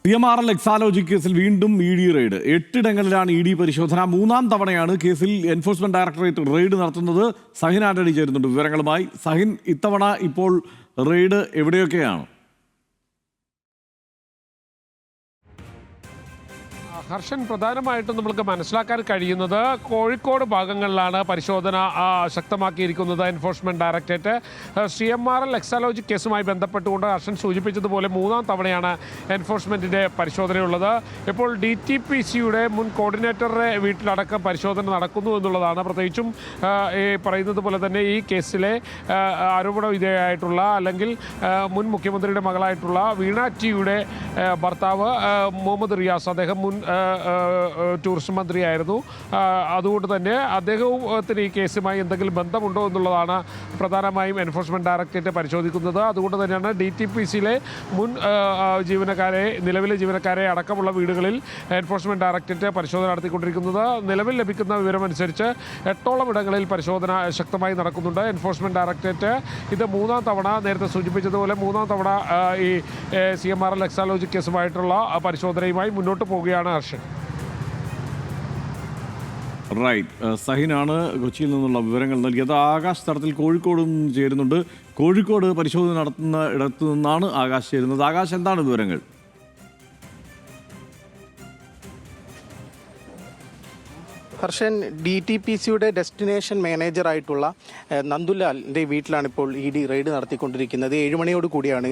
CMRL Exalogic കേസിൽ വീണ്ടും E D raid. 8 ഇടങ്ങളിലാണ് ഇ ഡി പരിശോധന. 3-ാം തവണയാണ് കേസിൽ എൻഫോഴ്സ്മെന്റ് ഡയറക്ടറേറ്റ് റെയ്ഡ് നടത്തുന്നത്. സഹിൻ ആന്റണി ചേരുന്നുണ്ട് വിവരങ്ങളുമായി. സഹിൻ, ഇത്തവണ ഇപ്പോൾ റെയ്ഡ് എവിടെയൊക്കെയാണ്? ഹർഷൻ, പ്രധാനമായിട്ടും നമുക്ക് മനസ്സിലാക്കാൻ കഴിയുന്നത് കോഴിക്കോട് ഭാഗങ്ങളിലാണ് പരിശോധന ശക്തമാക്കിയിരിക്കുന്നത് എൻഫോഴ്സ്മെന്റ് ഡയറക്ടറേറ്റ്. CMRL എക്സാലോജി കേസുമായി ബന്ധപ്പെട്ടുകൊണ്ട് ഹർഷൻ സൂചിപ്പിച്ചതുപോലെ 3-ാം തവണയാണ് എൻഫോഴ്സ്മെന്റിന്റെ പരിശോധനയുള്ളത്. ഇപ്പോൾ DTPCയുടെ മുൻ കോർഡിനേറ്ററുടെ വീട്ടിലടക്കം പരിശോധന നടക്കുന്നു എന്നുള്ളതാണ്. പ്രത്യേകിച്ചും ഈ പറയുന്നത് പോലെ തന്നെ ഈ കേസിലെ ആരോപണ വിധേയമായിട്ടുള്ള അല്ലെങ്കിൽ മുൻ മുഖ്യമന്ത്രിയുടെ മകളായിട്ടുള്ള വീണ ടിയുടെ ഭർത്താവ് മുഹമ്മദ് റിയാസ്, അദ്ദേഹം മുൻ ടൂറിസം മന്ത്രിയായിരുന്നു. അതുകൊണ്ട് തന്നെ അദ്ദേഹത്തിന് ഈ കേസുമായി എന്തെങ്കിലും ബന്ധമുണ്ടോ എന്നുള്ളതാണ് പ്രധാനമായും എൻഫോഴ്സ്മെന്റ് ഡയറക്ടറേറ്റ് പരിശോധിക്കുന്നത്. അതുകൊണ്ട് തന്നെയാണ് DTPCയിലെ മുൻ ജീവനക്കാരെ, നിലവിലെ ജീവനക്കാരെ അടക്കമുള്ള വീടുകളിൽ എൻഫോഴ്സ്മെന്റ് ഡയറക്ടറേറ്റ് പരിശോധന നടത്തിക്കൊണ്ടിരിക്കുന്നത്. നിലവിൽ ലഭിക്കുന്ന വിവരമനുസരിച്ച് 8ഓളം ഇടങ്ങളിൽ പരിശോധന ശക്തമായി നടക്കുന്നുണ്ട്. എൻഫോഴ്സ്മെന്റ് ഡയറക്ടറേറ്റ് ഇത് 3-ാം തവണ, നേരത്തെ സൂചിപ്പിച്ചതുപോലെ 3-ാം തവണ ഈ CMRL എക്സാലോജി കേസുമായിട്ടുള്ള പരിശോധനയുമായി മുന്നോട്ട് പോവുകയാണ് ഹർഷൻ. റൈറ്റ്, സഹിനാണ് കൊച്ചിയിൽ നിന്നുള്ള വിവരങ്ങൾ നൽകിയത്. ആകാശ് തടത്തിൽ കോഴിക്കോടും ചേരുന്നുണ്ട്. കോഴിക്കോട് പരിശോധന നടത്തുന്ന ഇടത്തു നിന്നാണ് ആകാശ് ചേരുന്നത്. ആകാശ്, എന്താണ് വിവരങ്ങൾ? ഹർഷൻ, DTPCയുടെ ഡെസ്റ്റിനേഷൻ മാനേജറായിട്ടുള്ള നന്ദുലാലിൻ്റെ വീട്ടിലാണ് ഇപ്പോൾ ഇ ഡി റെയ്ഡ് നടത്തിക്കൊണ്ടിരിക്കുന്നത്. 7 മണിയോട് കൂടിയാണ്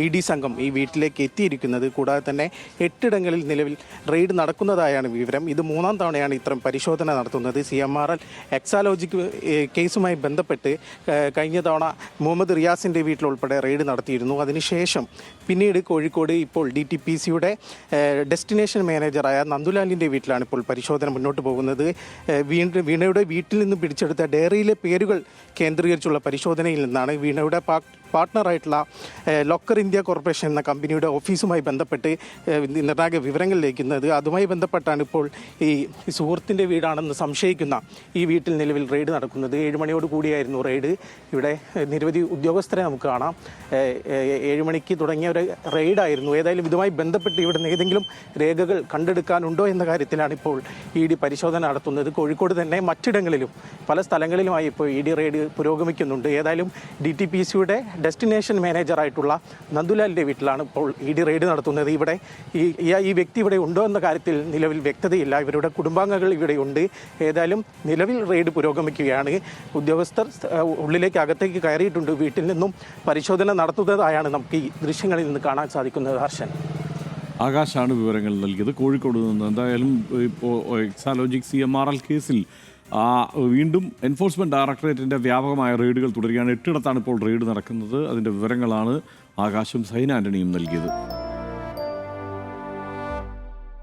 ഇ ഡി സംഘം ഈ വീട്ടിലേക്ക് എത്തിയിരിക്കുന്നത്. കൂടാതെ തന്നെ 8 ഇടങ്ങളിൽ നിലവിൽ റെയ്ഡ് നടക്കുന്നതായാണ് വിവരം. ഇത് 3-ാം തവണയാണ് ഇത്തരം പരിശോധന നടത്തുന്നത്. CMRL എക്സാലോജിക് കേസുമായി ബന്ധപ്പെട്ട് കഴിഞ്ഞ തവണ മുഹമ്മദ് റിയാസിൻ്റെ വീട്ടിലുൾപ്പെടെ റെയ്ഡ് നടത്തിയിരുന്നു. അതിനുശേഷം പിന്നീട് കോഴിക്കോട് ഇപ്പോൾ DTPCയുടെ ഡെസ്റ്റിനേഷൻ മാനേജറായ നന്ദുലാലിൻ്റെ വീട്ടിലാണ് ഇപ്പോൾ പരിശോധന മുന്നോട്ട് പോകുന്നത്. വീണയുടെ വീട്ടിൽ നിന്ന് പിടിച്ചെടുത്ത ഡയറിയിലെ പേരുകൾ കേന്ദ്രീകരിച്ചുള്ള പരിശോധനയിൽ നിന്നാണ് വീണയുടെ പാർട്ട്ണറായിട്ടുള്ള ലോക്കർ ഇന്ത്യ കോർപ്പറേഷൻ എന്ന കമ്പനിയുടെ ഓഫീസുമായി ബന്ധപ്പെട്ട് നിർണായക വിവരങ്ങൾ ലഭിക്കുന്നത്. അതുമായി ബന്ധപ്പെട്ടാണ് ഇപ്പോൾ ഈ സുഹൃത്തിൻ്റെ വീടാണെന്ന് സംശയിക്കുന്ന ഈ വീട്ടിൽ നിലവിൽ റെയ്ഡ് നടക്കുന്നത്. 7 മണിയോട് കൂടിയായിരുന്നു റെയ്ഡ്. ഇവിടെ നിരവധി ഉദ്യോഗസ്ഥരെ നമുക്ക് കാണാം. 7 മണിക്ക് തുടങ്ങിയ ഒരു റെയ്ഡായിരുന്നു. ഏതായാലും ഇതുമായി ബന്ധപ്പെട്ട് ഇവിടെ നിന്ന് ഏതെങ്കിലും രേഖകൾ കണ്ടെടുക്കാനുണ്ടോ എന്ന കാര്യത്തിലാണ് ഇപ്പോൾ ഇ ഡി പരിശോധന നടത്തുന്നത്. കോഴിക്കോട് തന്നെ മറ്റിടങ്ങളിലും പല സ്ഥലങ്ങളിലുമായി ഇപ്പോൾ ഇ ഡി റെയ്ഡ് പുരോഗമിക്കുന്നുണ്ട്. ഏതായാലും DTPCയുടെ ഡെസ്റ്റിനേഷൻ മാനേജറായിട്ടുള്ള നന്ദുലാലിൻ്റെ വീട്ടിലാണ് ഇപ്പോൾ ഇ ഡി റെയ്ഡ് നടത്തുന്നത്. ഇവിടെ ഈ വ്യക്തി ഇവിടെ ഉണ്ടോ എന്ന കാര്യത്തിൽ നിലവിൽ വ്യക്തതയില്ല. ഇവരുടെ കുടുംബാംഗങ്ങൾ ഇവിടെയുണ്ട്. ഏതായാലും നിലവിൽ റെയ്ഡ് പുരോഗമിക്കുകയാണ്. ഉദ്യോഗസ്ഥർ ഉള്ളിലേക്ക്, അകത്തേക്ക് കയറിയിട്ടുണ്ട്. വീട്ടിൽ നിന്നും പരിശോധന നടത്തുന്നതായാണ് നമുക്ക് ഈ ദൃശ്യങ്ങളിൽ നിന്ന് കാണാൻ സാധിക്കുന്നത്. ഹർഷൻ, ആകാശാണ് വിവരങ്ങൾ നൽകിയത് കോഴിക്കോട് നിന്ന്. എന്തായാലും ഇപ്പോൾ എക്സാലോജിക് CMRL കേസിൽ വീണ്ടും എൻഫോഴ്സ്മെന്റ് ഡയറക്ടറേറ്റിന്റെ വ്യാപകമായ റെയ്ഡുകൾ തുടരുകയാണ്. 8 ഇടത്താണ് ഇപ്പോൾ റെയ്ഡ് നടക്കുന്നത്. അതിന്റെ വിവരങ്ങളാണ് ആകാശും സഹിൻ ആന്റണിയും നൽകിയത്.